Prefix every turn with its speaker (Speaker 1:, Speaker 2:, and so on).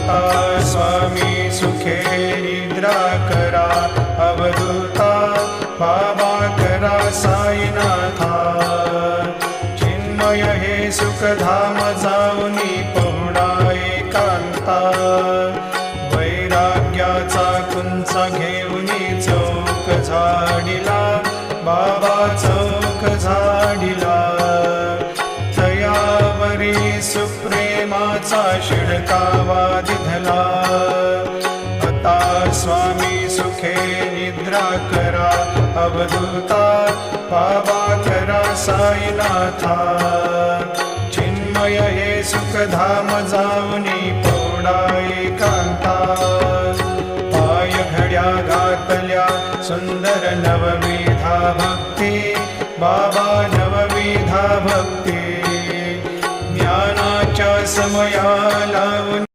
Speaker 1: आता स्वामी सुखे निद्रा करा, अवधूता बाबा करा साईनाथा। चिन्मय हे सुखधाम जाऊनी पहुडा एकांता, वैराग्याचा कुंचा घेऊनी चौक झाडिला, बाबा चौक झाडिला। तयावरी सुप्रेमाचा शिडकावा दिधला, आता स्वामी सुखे निद्रा करा, अवधूता बाबा करा साईनाथा। चिन्मय हे सुखधाम जाऊनी पहुडा एकांता, पाय घड्या घातल्या सुंदर नवविधा भक्ती, बाबा नवविधा भक्ती। ज्ञानाच्या समया लावून